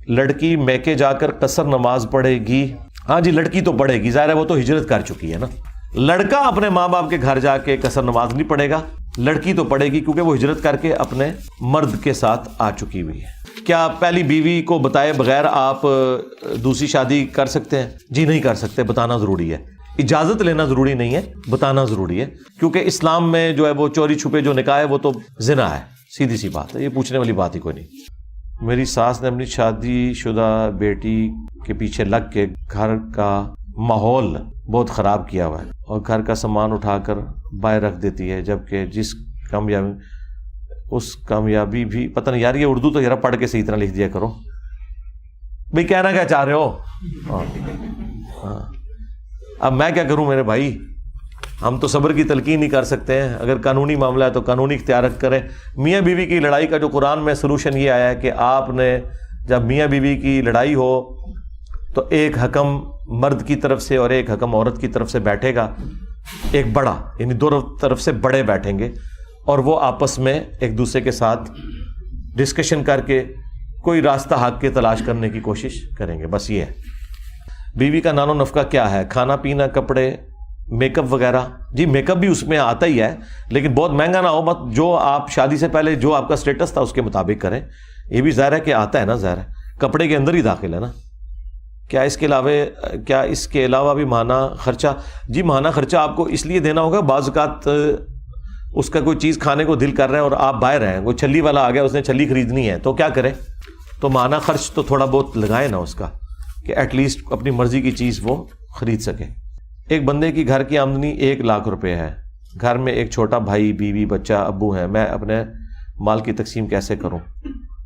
لڑکی میکے جا کر قصر نماز پڑھے گی؟ ہاں جی لڑکی تو پڑھے گی، ظاہر ہے وہ تو ہجرت کر چکی ہے نا. لڑکا اپنے ماں باپ کے گھر جا کے قصر نماز نہیں پڑھے گا، لڑکی تو پڑھے گی کیونکہ وہ ہجرت کر کے اپنے مرد کے ساتھ آ چکی ہوئی ہے. کیا پہلی بیوی کو بتائے بغیر آپ دوسری شادی کر سکتے ہیں؟ جی نہیں کر سکتے، بتانا ضروری ہے. اجازت لینا ضروری نہیں ہے، بتانا ضروری ہے، کیونکہ اسلام میں جو ہے وہ چوری چھپے جو نکاح ہے وہ تو زنا ہے، سیدھی سی بات ہے، یہ پوچھنے والی بات ہی کوئی نہیں. میری ساس نے اپنی شادی شدہ بیٹی کے پیچھے لگ کے گھر کا ماحول بہت خراب کیا ہوا ہے اور گھر کا سامان اٹھا کر باہر رکھ دیتی ہے، جبکہ اس کامیابی بھی پتہ نہیں یار، یہ اردو تو ذرا پڑھ کے صحیح طرح لکھ دیا کرو بھئی، کہنا کیا چاہ رہے ہو؟ ہاں اب میں کیا کروں میرے بھائی، ہم تو صبر کی تلقین نہیں کر سکتے ہیں. اگر قانونی معاملہ ہے تو قانونی اختیار کریں. میاں بیوی کی لڑائی کا جو قرآن میں سلوشن یہ آیا ہے کہ آپ نے جب میاں بیوی کی لڑائی ہو تو ایک حکم مرد کی طرف سے اور ایک حکم عورت کی طرف سے بیٹھے گا، ایک بڑا، یعنی دونوں طرف سے بڑے بیٹھیں گے اور وہ آپس میں ایک دوسرے کے ساتھ ڈسکشن کر کے کوئی راستہ حق کے تلاش کرنے کی کوشش کریں گے. بس یہ ہے. بیوی کا نان و نفقہ کیا ہے؟ کھانا پینا، کپڑے، میک اپ وغیرہ. جی میک اپ بھی اس میں آتا ہی ہے، لیکن بہت مہنگا نہ ہو، مت جو آپ شادی سے پہلے جو آپ کا سٹیٹس تھا اس کے مطابق کریں. یہ بھی ظاہر ہے کہ آتا ہے نا، ظاہر ہے کپڑے کے اندر ہی داخل ہے نا. کیا اس کے علاوہ بھی ماہانہ خرچہ؟ جی ماہانہ خرچہ آپ کو اس لیے دینا ہوگا، بعض اوقات اس کا کوئی چیز کھانے کو دل کر رہا ہے اور آپ باہر ہیں، کوئی چھلی والا آ گیا اس نے چھلی خریدنی ہے تو کیا کرے؟ تو ماہانہ خرچ تو تھوڑا بہت لگائے نا اس کا، کہ ایٹ لیسٹ اپنی مرضی کی چیز وہ خرید سکے. ایک بندے کی گھر کی آمدنی 1 لاکھ روپے ہے، گھر میں ایک چھوٹا بھائی، بیوی، بچہ، ابو ہے. میں اپنے مال کی تقسیم کیسے کروں؟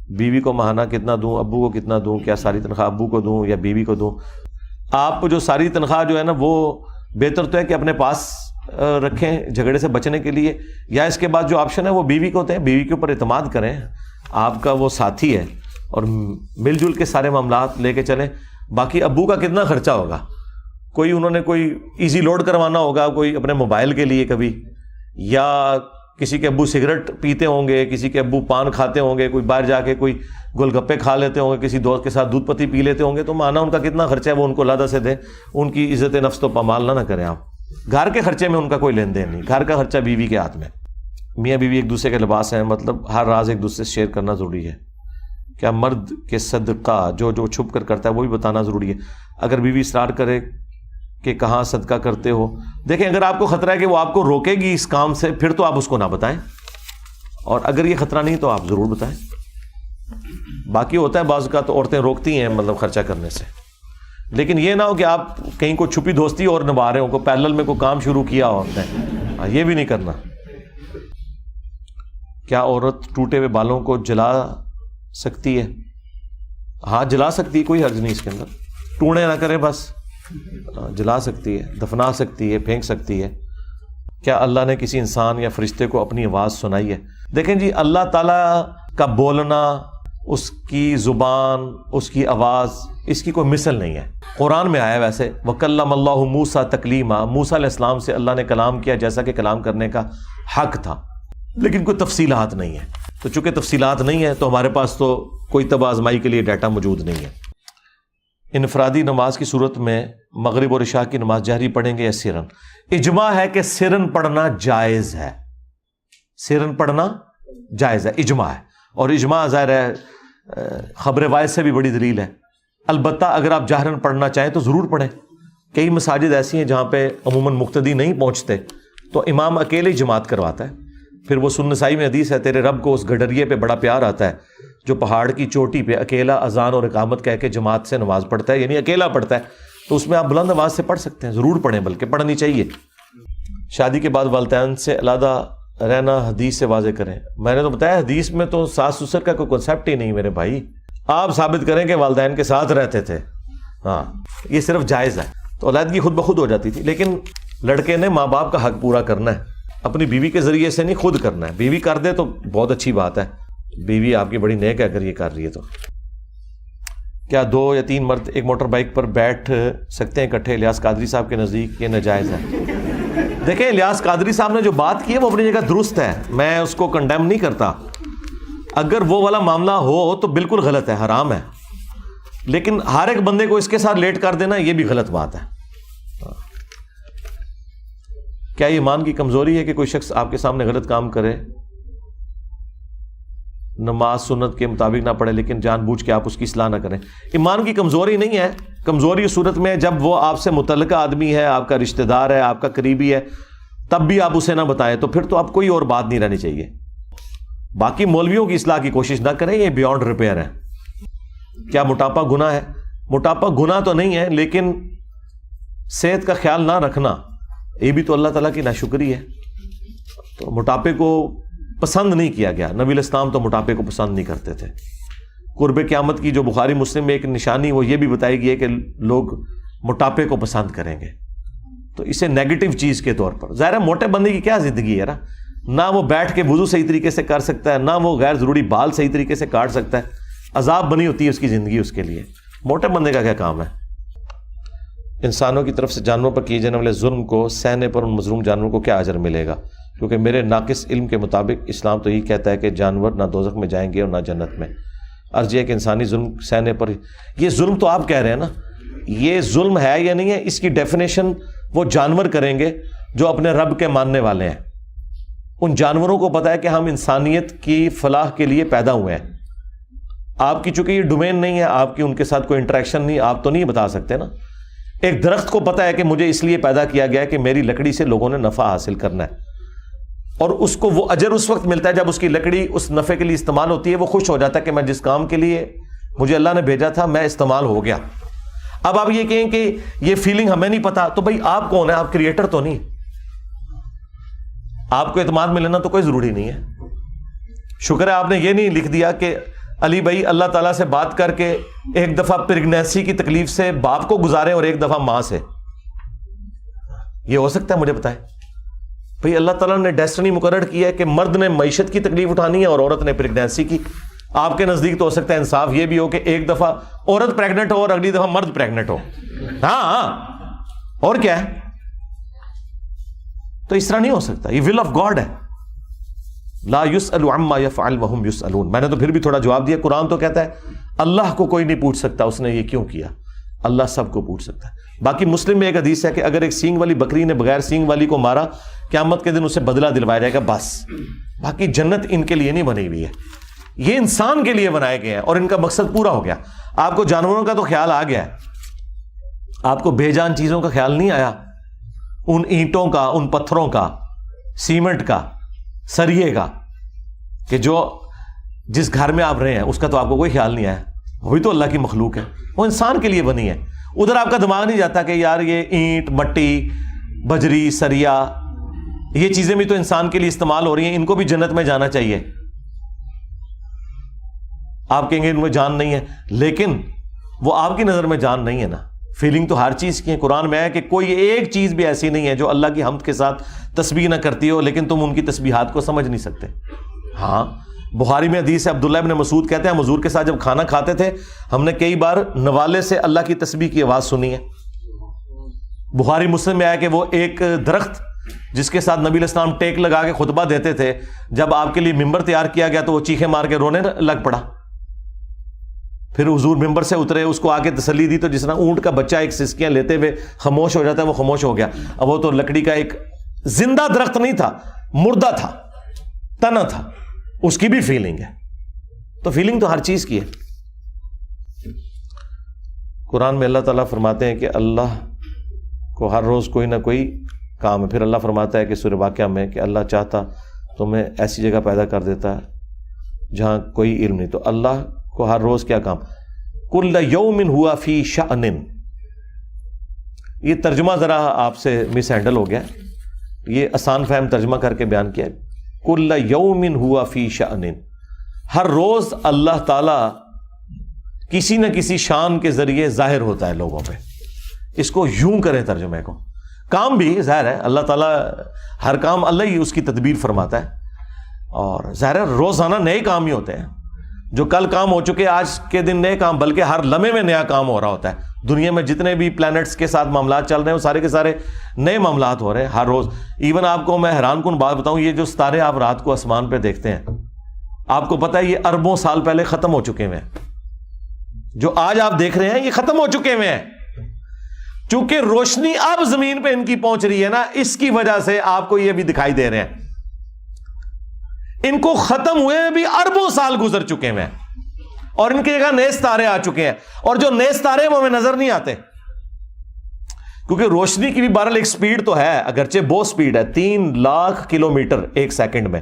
بیوی کو ماہانہ کتنا دوں، ابو کو کتنا دوں؟ کیا ساری تنخواہ ابو کو دوں یا بیوی کو دوں؟ آپ جو ساری تنخواہ جو ہے نا وہ بہتر تو ہے کہ اپنے پاس رکھیں جھگڑے سے بچنے کے لیے، یا اس کے بعد جو آپشن ہے وہ بیوی کو دیں. بیوی کے اوپر اعتماد کریں، آپ کا وہ ساتھی ہے اور مل جل کے سارے معاملات لے کے چلیں. باقی ابو کا کتنا خرچہ ہوگا؟ کوئی انہوں نے کوئی ایزی لوڈ کروانا ہوگا کوئی اپنے موبائل کے لیے کبھی، یا کسی کے ابو سگریٹ پیتے ہوں گے، کسی کے ابو پان کھاتے ہوں گے، کوئی باہر جا کے کوئی گول گپے کھا لیتے ہوں گے، کسی دوست کے ساتھ دودھ پتی پی لیتے ہوں گے. تو مانا ان کا کتنا خرچہ ہے وہ ان کو علیحدہ سے دیں. ان کی عزت نفس تو پامال نہ کریں آپ. گھر کے خرچے میں ان کا کوئی لین دین نہیں، گھر کا خرچہ بیوی کے ہاتھ میں. میاں بیوی ایک دوسرے کے لباس ہیں، مطلب ہر راز ایک دوسرے سے شیئر کرنا ضروری ہے. کیا مرد کے صدقہ جو چھپ کر کرتا ہے وہ بھی بتانا ضروری ہے؟ اگر بیوی اصرار کرے کہ کہاں صدقہ کرتے ہو، دیکھیں اگر آپ کو خطرہ ہے کہ وہ آپ کو روکے گی اس کام سے پھر تو آپ اس کو نہ بتائیں، اور اگر یہ خطرہ نہیں تو آپ ضرور بتائیں. باقی ہوتا ہے بعض کا تو عورتیں روکتی ہیں مطلب خرچہ کرنے سے، لیکن یہ نہ ہو کہ آپ کہیں کو چھپی دوستی اور نبھا رہے ہو، کو پیرلل میں کوئی کام شروع کیا ہوتا ہے، یہ بھی نہیں کرنا. کیا عورت ٹوٹے ہوئے بالوں کو جلا سکتی ہے؟ ہاں جلا سکتی ہے، کوئی حرج نہیں اس کے اندر. ٹوڑے نہ کرے بس، جلا سکتی ہے، دفنا سکتی ہے، پھینک سکتی ہے. کیا اللہ نے کسی انسان یا فرشتے کو اپنی آواز سنائی ہے؟ دیکھیں جی اللہ تعالیٰ کا بولنا، اس کی زبان، اس کی آواز، اس کی کوئی مثل نہیں ہے. قرآن میں آیا ویسے وَكَلَّمَ اللَّهُ مُوسَىٰ تَكْلِيمًا، موسیٰ علیہ السلام سے اللہ نے کلام کیا جیسا کہ کلام کرنے کا حق تھا، لیکن کوئی تفصیلات نہیں ہے. تو چونکہ تفصیلات نہیں ہے تو ہمارے پاس تو کوئی تب آزمائی کے لیے ڈیٹا موجود نہیں ہے. انفرادی نماز کی صورت میں مغرب اور عشاء کی نماز جہری پڑھیں گے یا سرن؟ اجماع ہے کہ سرن پڑھنا جائز ہے، سرن پڑھنا جائز ہے، اجماع ہے. اور اجماع ظاہر ہے خبر واحد سے بھی بڑی دلیل ہے. البتہ اگر آپ جہرن پڑھنا چاہیں تو ضرور پڑھیں. کئی مساجد ایسی ہیں جہاں پہ عموماً مقتدی نہیں پہنچتے تو امام اکیلے جماعت کرواتا ہے. پھر وہ سنن نسائی میں حدیث ہے تیرے رب کو اس گڈریے پہ بڑا پیار آتا ہے جو پہاڑ کی چوٹی پہ اکیلا اذان اور اقامت کہہ کے جماعت سے نماز پڑھتا ہے، یعنی اکیلا پڑھتا ہے. تو اس میں آپ بلند آواز سے پڑھ سکتے ہیں، ضرور پڑھیں، بلکہ پڑھنی چاہیے. شادی کے بعد والدین سے علیحدہ رہنا حدیث سے واضح کریں. میں نے تو بتایا حدیث میں تو ساس سسر کا کوئی کنسیپٹ ہی نہیں میرے بھائی. آپ ثابت کریں کہ والدین کے ساتھ رہتے تھے، ہاں یہ صرف جائز ہے. تو علیحدگی خود بخود ہو جاتی تھی، لیکن لڑکے نے ماں باپ کا حق پورا کرنا ہے، اپنی بیوی کے ذریعے سے نہیں، خود کرنا ہے. بیوی کر دے تو بہت اچھی بات ہے، بیوی آپ کی بڑی نیک ہے اگر یہ کر رہی ہے تو. کیا 2 یا 3 مرد ایک موٹر بائک پر بیٹھ سکتے ہیں اکٹھے؟ الیاس قادری صاحب کے نزدیک یہ ناجائز ہے. دیکھیں الیاس قادری صاحب نے جو بات کی ہے وہ اپنی جگہ درست ہے، میں اس کو کنڈیم نہیں کرتا. اگر وہ والا معاملہ ہو تو بالکل غلط ہے، حرام ہے. لیکن ہر ایک بندے کو اس کے ساتھ لیٹ کر دینا یہ بھی غلط بات ہے. کیا یہ ایمان کی کمزوری ہے کہ کوئی شخص آپ کے سامنے غلط کام کرے, نماز سنت کے مطابق نہ پڑھے لیکن جان بوجھ کے آپ اس کی اصلاح نہ کریں؟ ایمان کی کمزوری نہیں ہے. کمزوری اس صورت میں جب وہ آپ سے متعلقہ آدمی ہے, آپ کا رشتہ دار ہے, آپ کا قریبی ہے, تب بھی آپ اسے نہ بتائیں, تو پھر تو آپ کوئی اور بات نہیں رہنی چاہیے. باقی مولویوں کی اصلاح کی کوشش نہ کریں, یہ بیونڈ ریپیئر ہے. کیا موٹاپا گناہ ہے؟ موٹاپا گناہ تو نہیں ہے, لیکن صحت کا خیال نہ رکھنا یہ بھی تو اللہ تعالیٰ کی ناشکری ہے. تو موٹاپے کو پسند نہیں کیا گیا. نبی علیہ السلام تو موٹاپے کو پسند نہیں کرتے تھے. قرب قیامت کی جو بخاری مسلم میں ایک نشانی وہ یہ بھی بتائی گئی ہے کہ لوگ موٹاپے کو پسند کریں گے, تو اسے نیگیٹو چیز کے طور پر. ظاہر ہے موٹے بندے کی کیا زندگی ہے نا, نہ وہ بیٹھ کے وضو صحیح طریقے سے کر سکتا ہے, نہ وہ غیر ضروری بال صحیح طریقے سے کاٹ سکتا ہے. عذاب بنی ہوتی ہے اس کی زندگی اس کے لیے. موٹے بندے کا کیا کام ہے؟ انسانوں کی طرف سے جانوروں پر کیے جانے والے ظلم کو سہنے پر ان مظلوم جانوروں کو کیا اجر ملے گا؟ کیونکہ میرے ناقص علم کے مطابق اسلام تو یہی کہتا ہے کہ جانور نہ دوزخ میں جائیں گے اور نہ جنت میں. عرض یہ ہے کہ انسانی ظلم سہنے پر, یہ ظلم تو آپ کہہ رہے ہیں نا, یہ ظلم ہے یا نہیں ہے اس کی ڈیفینیشن وہ جانور کریں گے جو اپنے رب کے ماننے والے ہیں. ان جانوروں کو پتا ہے کہ ہم انسانیت کی فلاح کے لیے پیدا ہوئے ہیں. آپ کی چونکہ یہ ڈومین نہیں ہے, آپ کی ان کے ساتھ کوئی انٹریکشن نہیں, آپ تو نہیں بتا سکتے نا. ایک درخت کو پتا ہے کہ مجھے اس لیے پیدا کیا گیا ہے کہ میری لکڑی سے لوگوں نے نفع حاصل کرنا ہے, اور اس کو وہ اجر اس وقت ملتا ہے جب اس کی لکڑی اس نفع کے لیے استعمال ہوتی ہے. وہ خوش ہو جاتا ہے کہ میں جس کام کے لیے مجھے اللہ نے بھیجا تھا میں استعمال ہو گیا. اب آپ یہ کہیں کہ یہ فیلنگ ہمیں نہیں پتا, تو بھائی آپ کون ہیں؟ آپ کریٹر تو نہیں. آپ کو اعتماد میں لینا تو کوئی ضروری نہیں ہے. شکر ہے آپ نے یہ نہیں لکھ دیا کہ علی بھائی اللہ تعالیٰ سے بات کر کے ایک دفعہ پریگنینسی کی تکلیف سے باپ کو گزارے اور ایک دفعہ ماں سے. یہ ہو سکتا ہے؟ مجھے بتائیں بھئی. اللہ تعالیٰ نے ڈیسٹنی مقرر کیا ہے کہ مرد نے معیشت کی تکلیف اٹھانی ہے اور عورت نے پریگنینسی کی. آپ کے نزدیک تو ہو سکتا ہے انصاف یہ بھی ہو کہ ایک دفعہ عورت پریگننٹ ہو اور اگلی دفعہ مرد پریگننٹ ہو. ہاں اور کیا ہے؟ تو اس طرح نہیں ہو سکتا. یہ ول آف گاڈ ہے. لا یسأل عما یفعل وهم یسألون. میں نے تو پھر بھی تھوڑا جواب دیا. قرآن تو کہتا ہے اللہ کو کوئی نہیں پوچھ سکتا اس نے یہ کیوں کیا, اللہ سب کو پوچھ سکتا ہے. باقی مسلم میں ایک حدیث ہے کہ اگر ایک سینگ والی بکری نے بغیر سینگ والی کو مارا, قیامت کے دن اسے بدلہ دلوایا جائے گا بس. باقی جنت ان کے لیے نہیں بنی ہوئی ہے, یہ انسان کے لیے بنائے گئے ہیں اور ان کا مقصد پورا ہو گیا. آپ کو جانوروں کا تو خیال آ گیا ہے, آپ کو بے جان چیزوں کا خیال نہیں آیا. ان اینٹوں کا, ان پتھروں کا, سیمنٹ کا, سریے کا, کہ جو جس گھر میں آپ رہے ہیں اس کا تو آپ کو کوئی خیال نہیں آیا. وہی تو اللہ کی مخلوق ہے, وہ انسان کے لیے بنی ہے. ادھر آپ کا دماغ نہیں جاتا کہ یار یہ اینٹ, مٹی, بجری, سریا, یہ چیزیں بھی تو انسان کے لیے استعمال ہو رہی ہیں, ان کو بھی جنت میں جانا چاہیے. آپ کہیں گے ان میں جان نہیں ہے, لیکن وہ آپ کی نظر میں جان نہیں ہے نا. فیلنگ تو ہر چیز کی ہے. قرآن میں ہے کہ کوئی ایک چیز بھی ایسی نہیں ہے جو اللہ کی حمد کے ساتھ تسبیح نہ کرتی ہو لیکن تم ان کی تسبیحات کو سمجھ نہیں سکتے. ہاں بخاری میں حدیث ہے, عبداللہ ابن مسعود کہتے ہیں ہم حضور کے ساتھ جب کھانا کھاتے تھے ہم نے کئی بار نوالے سے اللہ کی تسبیح کی آواز سنی ہے. بخاری مسلم میں آیا کہ وہ ایک درخت جس کے ساتھ نبی علیہ السلام ٹیک لگا کے خطبہ دیتے تھے, جب آپ کے لیے ممبر تیار کیا گیا تو وہ چیخیں مار کے رونے لگ پڑا. پھر حضور ممبر سے اترے, اس کو آ کے تسلی دی, تو جس طرح اونٹ کا بچہ ایک سسکیاں لیتے ہوئے خاموش ہو جاتا ہے وہ خاموش ہو گیا. اب وہ تو لکڑی کا ایک زندہ درخت نہیں تھا, مردہ تھا, تنا تھا, اس کی بھی فیلنگ ہے. تو فیلنگ تو ہر چیز کی ہے. قرآن میں اللہ تعالیٰ فرماتے ہیں کہ اللہ کو ہر روز کوئی نہ کوئی کام ہے. پھر اللہ فرماتا ہے کہ سورہ واقعہ میں کہ اللہ چاہتا تمہیں ایسی جگہ پیدا کر دیتا ہے جہاں کوئی علم نہیں. تو اللہ کو ہر روز کیا کام؟ کل یوم ہوا فی شأن. یہ ترجمہ ذرا آپ سے مس ہینڈل ہو گیا, یہ آسان فہم ترجمہ کر کے بیان کیا. کل یوم ہوا فی شأن, ہر روز اللہ تعالی کسی نہ کسی شان کے ذریعے ظاہر ہوتا ہے لوگوں پہ. اس کو یوں کریں ترجمے کو. کام بھی ظاہر ہے اللہ تعالیٰ ہر کام اللہ ہی اس کی تدبیر فرماتا ہے, اور ظاہر ہے روزانہ نئے کام ہی ہوتے ہیں. جو کل کام ہو چکے آج کے دن نئے کام, بلکہ ہر لمحے میں نیا کام ہو رہا ہوتا ہے. دنیا میں جتنے بھی پلانٹس کے ساتھ معاملات چل رہے ہیں وہ سارے کے سارے نئے معاملات ہو رہے ہیں ہر روز. ایون آپ کو میں حیران کن بات بتاؤں, یہ جو ستارے آپ رات کو آسمان پہ دیکھتے ہیں, آپ کو پتہ ہے یہ اربوں سال پہلے ختم ہو چکے ہیں. جو آج آپ دیکھ رہے ہیں یہ ختم ہو چکے ہوئے ہیں. چونکہ روشنی اب زمین پہ ان کی پہنچ رہی ہے نا, اس کی وجہ سے آپ کو یہ بھی دکھائی دے رہے ہیں. ان کو ختم ہوئے بھی اربوں سال گزر چکے ہیں اور ان کی جگہ نئے ستارے آ چکے ہیں, اور جو نئے ستارے ہیں وہ ہمیں نظر نہیں آتے, کیونکہ روشنی کی بھی بہرحال ایک سپیڈ تو ہے, اگرچہ بہت سپیڈ ہے, 3 لاکھ کلومیٹر ایک سیکنڈ میں,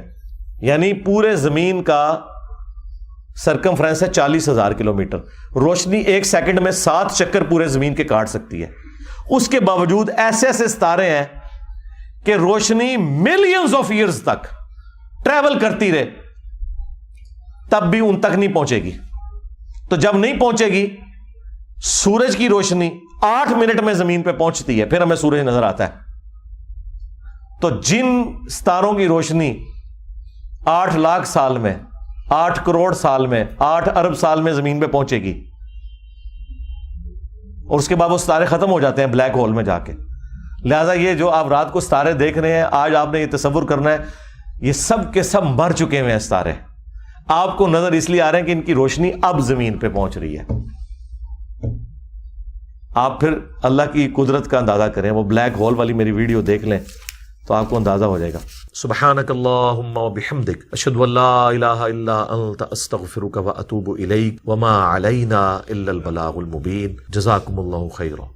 یعنی پورے زمین کا سرکمفرنس ہے 40,000 کلومیٹر. روشنی ایک سیکنڈ میں 7 چکر پورے زمین کے کاٹ سکتی ہے. اس کے باوجود ایسے ایسے ستارے ہیں کہ روشنی ملینز آف ایئرز تک ٹریول کرتی رہے تب بھی ان تک نہیں پہنچے گی. تو جب نہیں پہنچے گی, سورج کی روشنی 8 منٹ میں زمین پہ پہنچتی ہے, پھر ہمیں سورج نظر آتا ہے. تو جن ستاروں کی روشنی 8 لاکھ سال میں, 8 کروڑ سال میں, 8 ارب سال میں زمین پہ پہنچے گی, اور اس کے بعد وہ ستارے ختم ہو جاتے ہیں بلیک ہول میں جا کے. لہذا یہ جو آپ رات کو ستارے دیکھ رہے ہیں, آج آپ نے یہ تصور کرنا ہے یہ سب کے سب مر چکے ہوئے ہیں ستارے. آپ کو نظر اس لیے آ رہے ہیں کہ ان کی روشنی اب زمین پہ پہنچ رہی ہے. آپ پھر اللہ کی قدرت کا اندازہ کریں, وہ بلیک ہول والی میری ویڈیو دیکھ لیں تو آپ کو اندازہ ہو جائے گا. سبحانک اللہم و بحمدک, اشہد ان لا الہ الا انت, استغفرک و اتوب الیک, وما علینا الا البلاغ المبین. جزاکم اللہ خیرا.